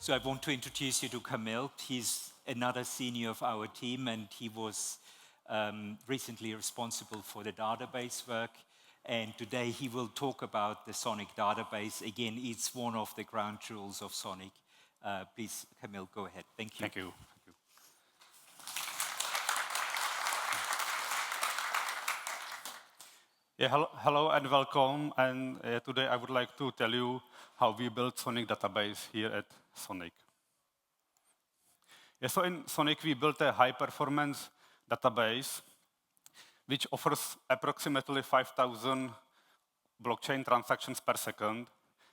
So I want to introduce you to Kamil. He's another senior of our team, and he was recently responsible for the database work. And today he will talk about the Sonic database. Again, it's one of the ground jewels of Sonic. Please, Kamil, go ahead. Thank you. Thank you. Yeah, hello and welcome. And today I would like to tell you how we built Sonic database here at Sonic. Yeah, so in Sonic we built a high-performance database which offers approximately 5,000 blockchain transactions per second.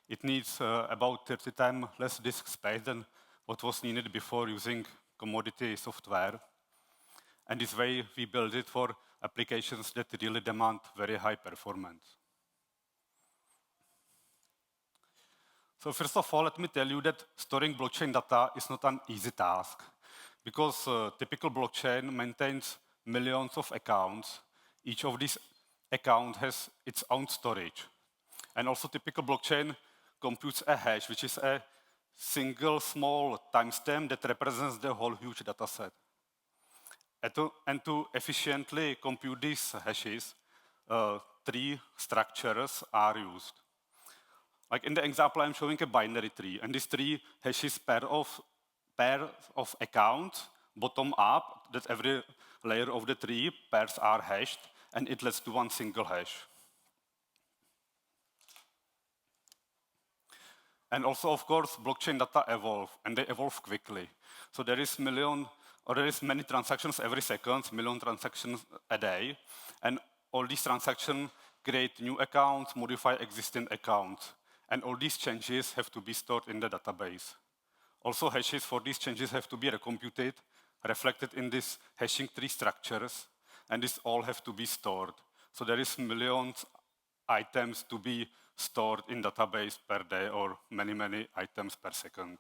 It needs about 30 times less disk space than what was needed before using commodity software. And this way we build it for applications that really demand very high performance. So first of all, let me tell you that storing blockchain data is not an easy task because typical blockchain maintains millions of accounts. Each of these accounts has its own storage. And also typical blockchain computes a hash, which is a single small timestamp that represents the whole huge data set. And to efficiently compute these hashes, three structures are used. Like in the example, I'm showing a binary tree, and this tree hashes pair of accounts, bottom up, that every layer of the tree, pairs are hashed, and it leads to one single hash. And also, of course, blockchain data evolve, and they evolve quickly. So there is many transactions every second, million transactions a day, and all these transactions create new accounts, modify existing accounts, and all these changes have to be stored in the database. Also, hashes for these changes have to be recomputed, reflected in these hashing tree structures, and this all have to be stored. So there is millions items to be stored in database per day, or many, many items per second.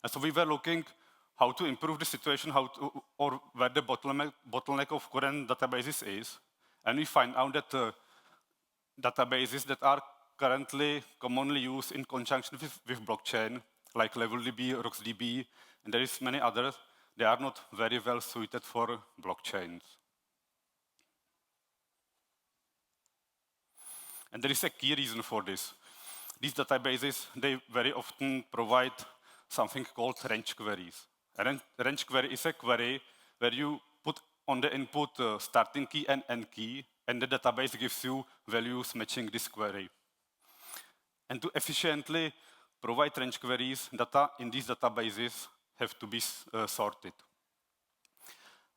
And so we were looking how to improve the situation, or where the bottleneck of current databases is. And we find out that databases that are currently commonly used in conjunction with blockchain, like LevelDB, RocksDB, and there is many others, they are not very well suited for blockchains. And there is a key reason for this. These databases, they very often provide something called range queries. A range query is a query where you put on the input starting key and end key, and the database gives you values matching this query. And to efficiently provide range queries, data in these databases have to be sorted.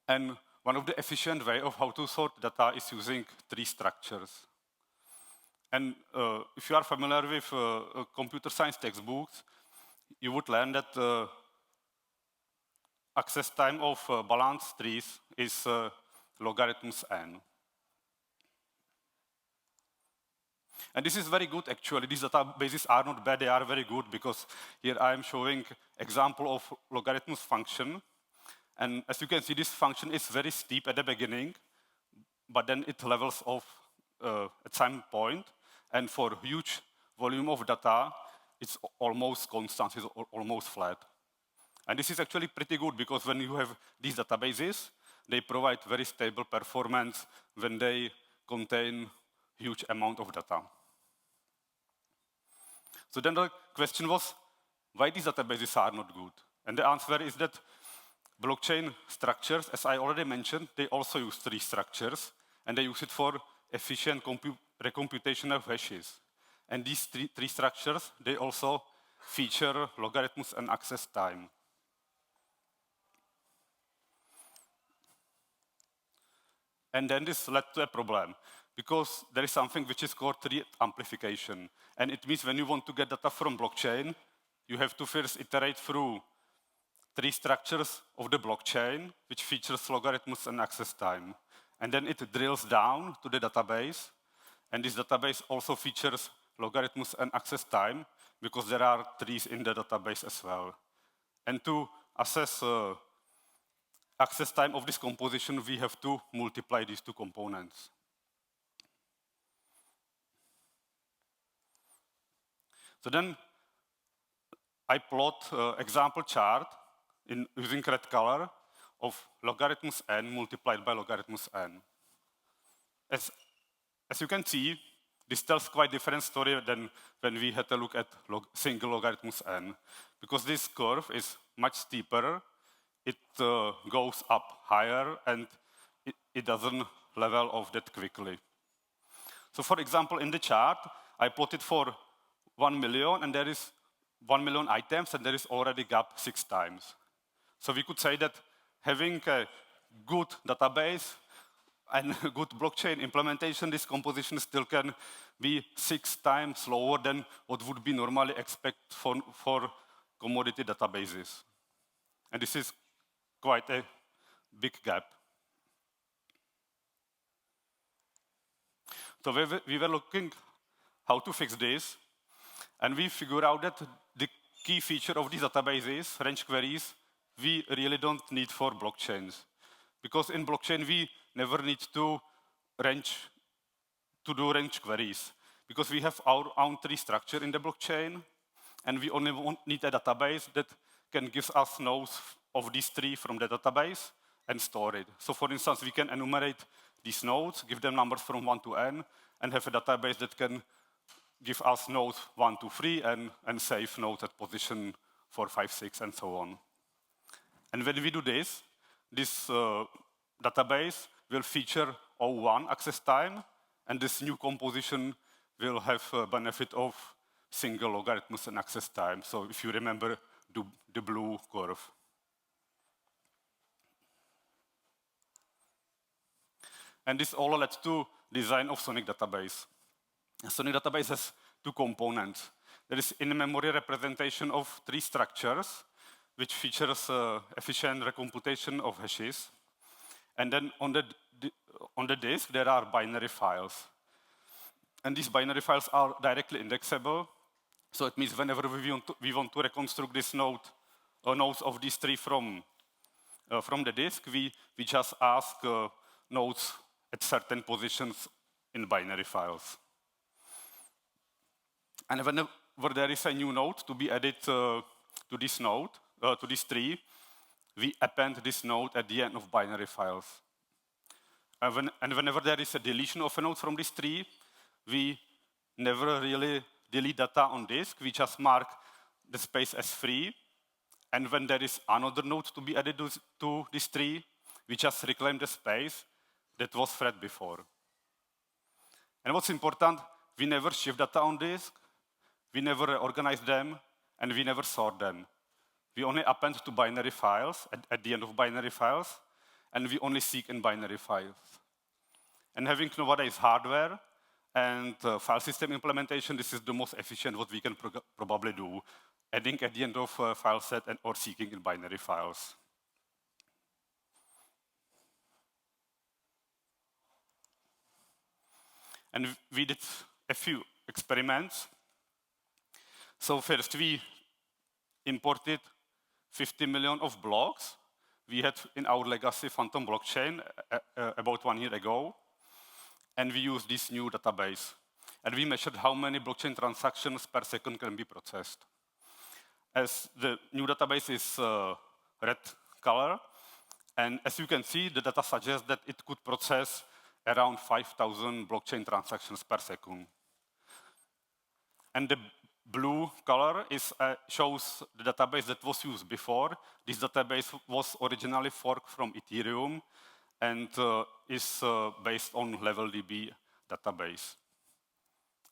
And one of the efficient way of how to sort data is using tree structures. And if you are familiar with computer science textbooks, you would learn that access time of balanced trees is logarithms n. And this is very good, actually. These databases are not bad, they are very good, because here I am showing example of logarithms function. And as you can see, this function is very steep at the beginning, but then it levels off at some point. And for huge volume of data, it's almost constant, it's almost flat. And this is actually pretty good, because when you have these databases, they provide very stable performance when they contain huge amount of data. So then the question was, why these databases are not good? And the answer is that blockchain structures, as I already mentioned, they also use tree structures, and they use it for efficient recomputation of hashes. And these tree structures, they also feature logarithms and access time. And then this led to a problem, because there is something which is called tree amplification. And it means when you want to get data from blockchain, you have to first iterate through tree structures of the blockchain, which features logarithms and access time. And then it drills down to the database, and this database also features logarithms and access time, because there are trees in the database as well. And to assess access time of this composition, we have to multiply these two components. So then I plot example chart using red color of logarithms n multiplied by logarithms n. As you can see, this tells quite different story than when we had a look at single logarithms n, because this curve is much steeper, it goes up higher, and it doesn't level off that quickly. So for example, in the chart, I plotted for 1 million, and there is 1 million items, and there is already gap 6 times. So we could say that having a good database and a good blockchain implementation, this composition still can be 6 times lower than what would be normally expected for commodity databases. And this is quite a big gap. So we were looking how to fix this, and we figured out that the key feature of these databases, range queries, we really don't need for blockchains. Because in blockchain, we never need to do range queries. Because we have our own tree structure in the blockchain, and we only need a database that can give us nodes of this tree from the database and store it. So for instance, we can enumerate these nodes, give them numbers from 1 to n, and have a database that can give us nodes 1 to 3 and save nodes at position 4, 5, 6, and so on. And when we do this, this database will feature O1 access time, and this new composition will have a benefit of single logarithms and access time. So if you remember the blue curve. And this all led to design of Sonic database. Sonic database has 2 components. There is in-memory representation of tree structures, which features efficient recomputation of hashes. And then on the disk, there are binary files. And these binary files are directly indexable. So it means whenever we want to reconstruct this nodes of this tree from the disk, we just ask nodes at certain positions in binary files. And whenever there is a new node to be added to this node, to this tree, we append this node at the end of binary files. And whenever there is a deletion of a node from this tree, we never really delete data on disk. We just mark the space as free. And when there is another node to be added to this tree, we just reclaim the space that was fed before. And what's important, we never shift data on disk, we never organize them, and we never sort them. We only append to binary files at the end of binary files, and we only seek in binary files. And having nowadays hardware and file system implementation, this is the most efficient what we can probably do, adding at the end of a file set or seeking in binary files. And we did a few experiments. So first we imported 50 million of blocks we had in our legacy Phantom blockchain about 1 year ago. And we used this new database. And we measured how many blockchain transactions per second can be processed. As the new database is red color, and as you can see, the data suggests that it could process around 5,000 blockchain transactions per second. And the blue color shows the database that was used before. This database was originally forked from Ethereum and is based on LevelDB database.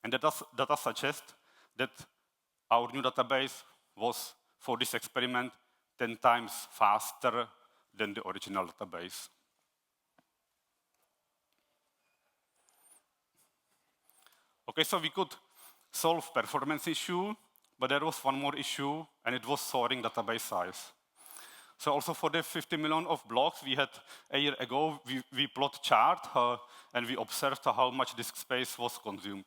And data suggests that our new database was, for this experiment, 10 times faster than the original database. Okay, so we could solve performance issue, but there was one more issue, and it was storing database size. So also for the 50 million of blocks we had a year ago, we plot chart, and we observed how much disk space was consumed.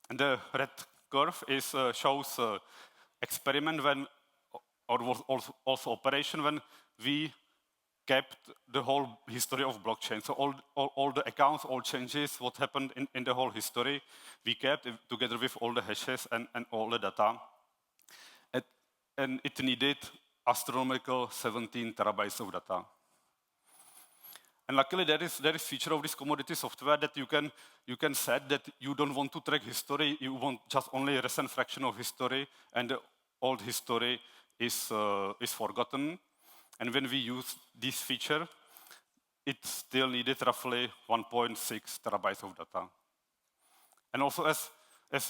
And the red curve shows experiment when, or was also operation when we kept the whole history of blockchain. So all the accounts, all changes, what happened in the whole history, we kept together with all the hashes and all the data. And it needed astronomical 17 terabytes of data. And luckily, there is feature of this commodity software that you can set that you don't want to track history, you want just only a recent fraction of history, and the old history is forgotten. And when we use this feature, it still needed roughly 1.6 terabytes of data. And also, as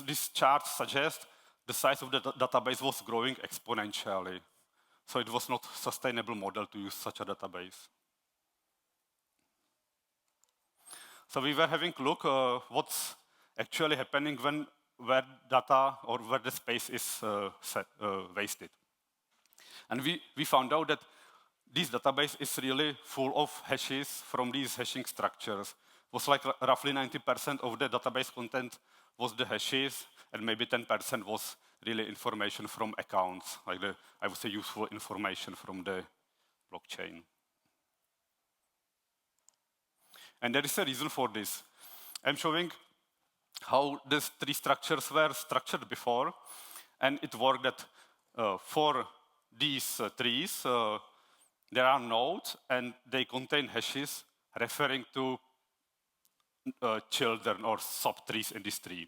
this chart suggests, the size of the database was growing exponentially. So it was not a sustainable model to use such a database. So we were having a look what's actually happening where data or where the space is wasted. And we found out that this database is really full of hashes from these hashing structures. It was like roughly 90% of the database content was the hashes, and maybe 10% was really information from accounts, like I would say useful information from the blockchain. And there is a reason for this. I'm showing how these tree structures were structured before, and it worked that for these trees, there are nodes, and they contain hashes referring to children or subtrees in this tree.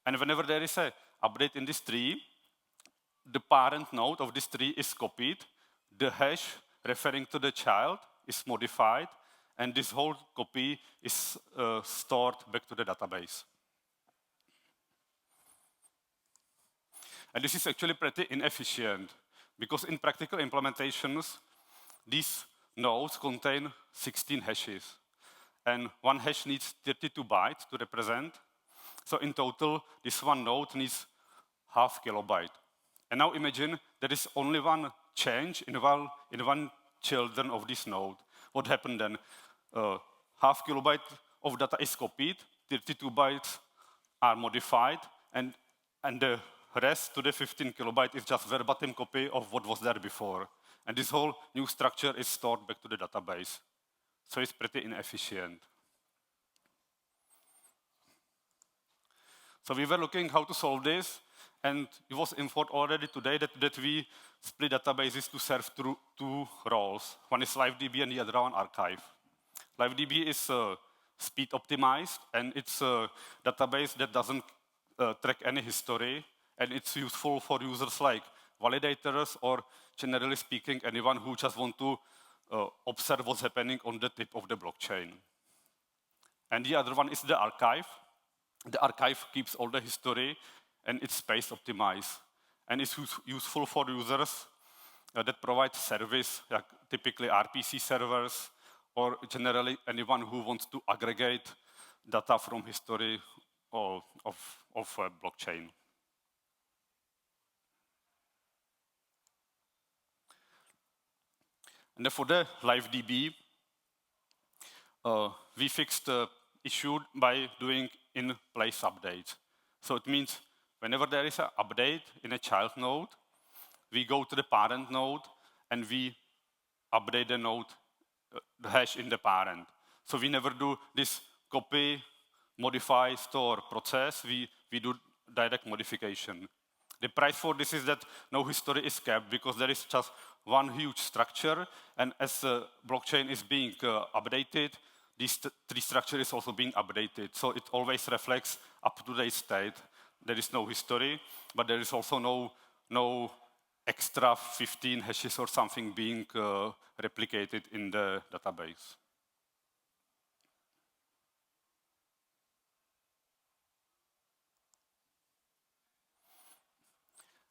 And whenever there is an update in this tree, the parent node of this tree is copied, the hash referring to the child is modified, and this whole copy is stored back to the database. And this is actually pretty inefficient, because in practical implementations, these nodes contain 16 hashes. And one hash needs 32 bytes to represent. So in total, this one node needs half kilobyte. And now imagine there is only one change in one children of this node. What happened then? Half kilobyte of data is copied, 32 bytes are modified, and the rest to the 15 kilobyte is just verbatim copy of what was there before. And this whole new structure is stored back to the database. So it's pretty inefficient. So we were looking how to solve this, and it was informed already today that we split databases to serve through two roles. One is LiveDB and the other one archive. LiveDB is speed optimized, and it's a database that doesn't track any history, and it's useful for users like validators or, generally speaking, anyone who just want to observe what's happening on the tip of the blockchain. And the other one is the archive. The archive keeps all the history, and it's space optimized. And it's useful for users that provide service, like typically RPC servers, or generally anyone who wants to aggregate data from history of a blockchain. And for the LiveDB, we fixed the issue by doing in-place updates. So it means whenever there is an update in a child node, we go to the parent node and we update the node, the hash in the parent. So we never do this copy, modify, store process. We do direct modification. The price for this is that no history is kept, because there is just one huge structure, and as the blockchain is being updated, this tree structure is also being updated. So it always reflects up-to-date state. There is no history, but there is also no extra 15 hashes or something being replicated in the database.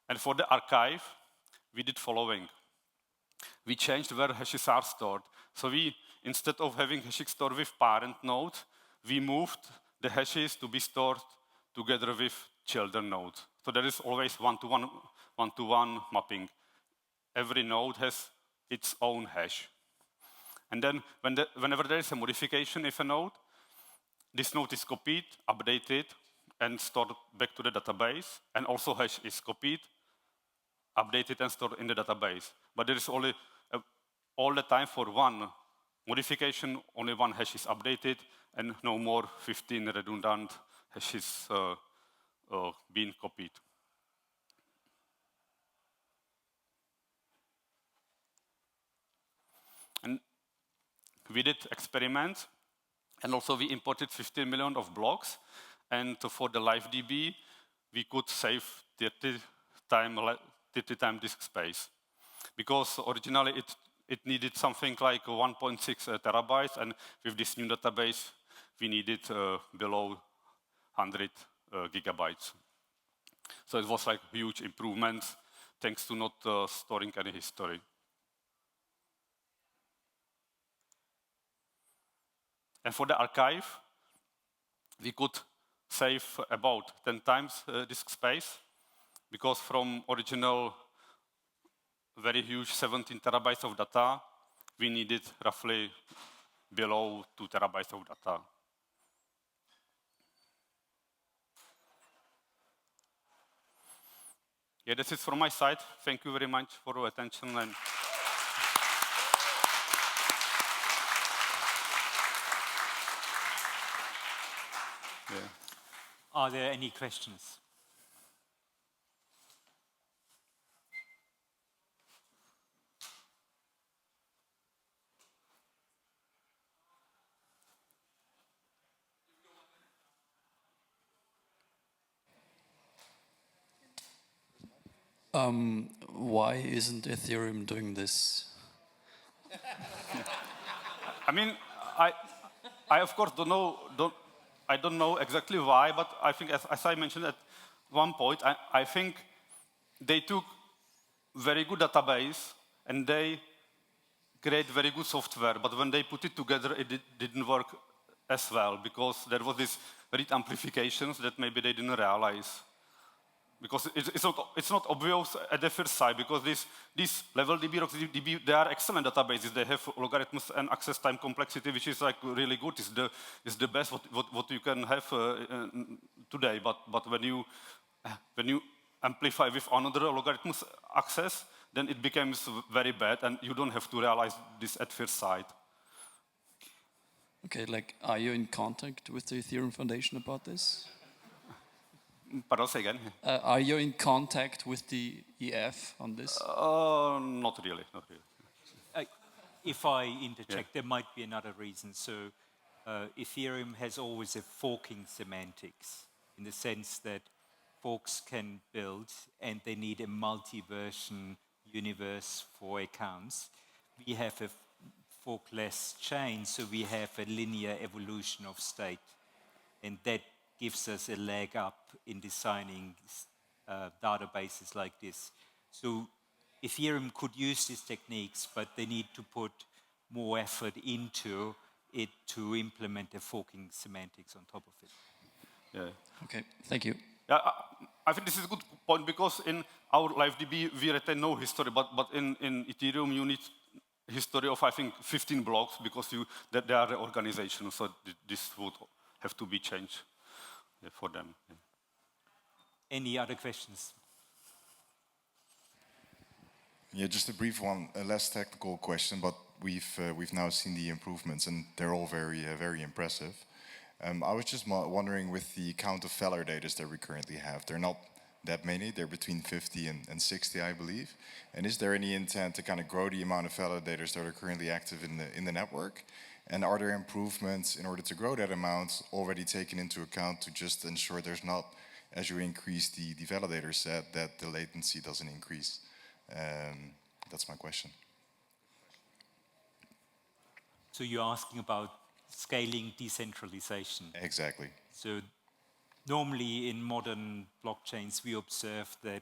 And for the archive, we did following. We changed where hashes are stored. So we, instead of having hashes stored with parent node, we moved the hashes to be stored together with children nodes. So there is always one-to-one mapping. Every node has its own hash. And then whenever there is a modification of a node, this node is copied, updated, and stored back to the database. And also hash is copied, updated, and stored in the database. But there is all the time for one modification, only one hash is updated, and no more 15 redundant hashes being copied. And we did experiments, and also we imported 15 million of blocks, and for the live DB, we could save 30 time disk space. Because originally it needed something like 1.6 terabytes, and with this new database, we needed below 100 gigabytes. So it was like huge improvements, thanks to not storing any history. And for the archive, we could save about 10 times disk space, because from original very huge 17 terabytes of data, we needed roughly below 2 terabytes of data. Yeah, that's it from my side. Thank you very much for your attention. And yeah. Are there any questions? Why isn't Ethereum doing this? I mean, I of course I don't know exactly why, but I think as I mentioned at one point, I think they took very good database and they create very good software, but when they put it together, it didn't work as well, because there was this read amplifications that maybe they didn't realize. Because it's not obvious at the first sight, because these level DB, RocksDB, they are excellent databases. They have logarithms and access time complexity, which is like really good. It's the best what you can have today. But when you amplify with another logarithms access, then it becomes very bad, and you don't have to realize this at first sight. Okay, like, are you in contact with the Ethereum Foundation about this? Pardon, say again. Are you in contact with the EF on this? Not really, not really. If I interject, there might be another reason. So Ethereum has always a forking semantics, in the sense that forks can build and they need a multi-version universe for accounts. We have a forkless chain, so we have a linear evolution of state, and that gives us a leg up in designing databases like this. So Ethereum could use these techniques, but they need to put more effort into it to implement the forking semantics on top of it. Yeah. Okay, thank you. Yeah, I think this is a good point, because in our LiveDB, we retain no history, but in Ethereum, you need history of, I think, 15 blocks, because they are the organization, so this would have to be changed for them. Yeah. Any other questions? Yeah, just a brief one, a less technical question, but we've now seen the improvements, and they're all very impressive. I was just wondering, with the count of validators that we currently have, they're not that many. They're between 50 and 60, I believe. And is there any intent to kind of grow the amount of validators that are currently active in the network? And are there improvements in order to grow that amount already taken into account to just ensure there's not, as you increase the validator set, that the latency doesn't increase? That's my question. So you're asking about scaling decentralization. Exactly. So normally in modern blockchains, we observe that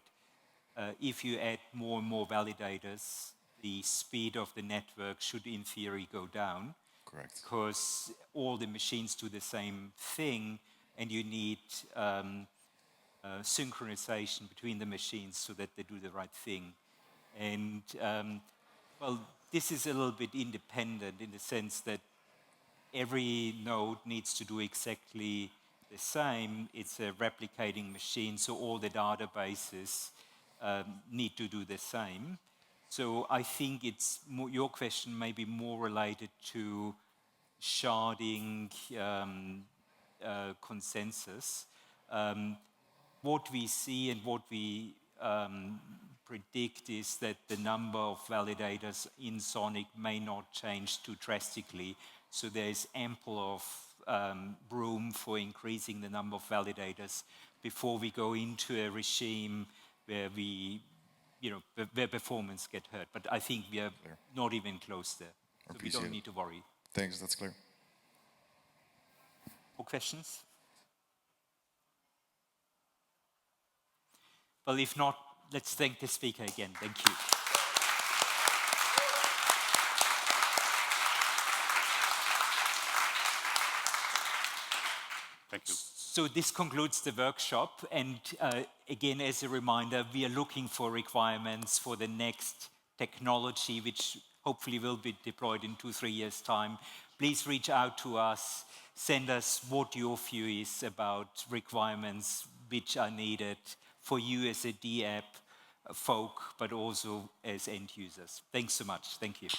if you add more and more validators, the speed of the network should in theory go down. Correct. Because all the machines do the same thing, and you need synchronization between the machines so that they do the right thing. And well, this is a little bit independent in the sense that every node needs to do exactly the same. It's a replicating machine, so all the databases need to do the same. So I think it's more, your question may be more related to sharding consensus. What we see and what we predict is that the number of validators in Sonic may not change too drastically. So there is ample of room for increasing the number of validators before we go into a regime where we, where performance get hurt. But I think we are not even close there. So we don't need to worry. Thanks, that's clear. More questions? Well, if not, let's thank the speaker again. Thank you. Thank you. So this concludes the workshop. And again, as a reminder, we are looking for requirements for the next technology, which hopefully will be deployed in 2-3 years' time. Please reach out to us. Send us what your view is about requirements which are needed for you as a DApp folk, but also as end users. Thanks so much. Thank you.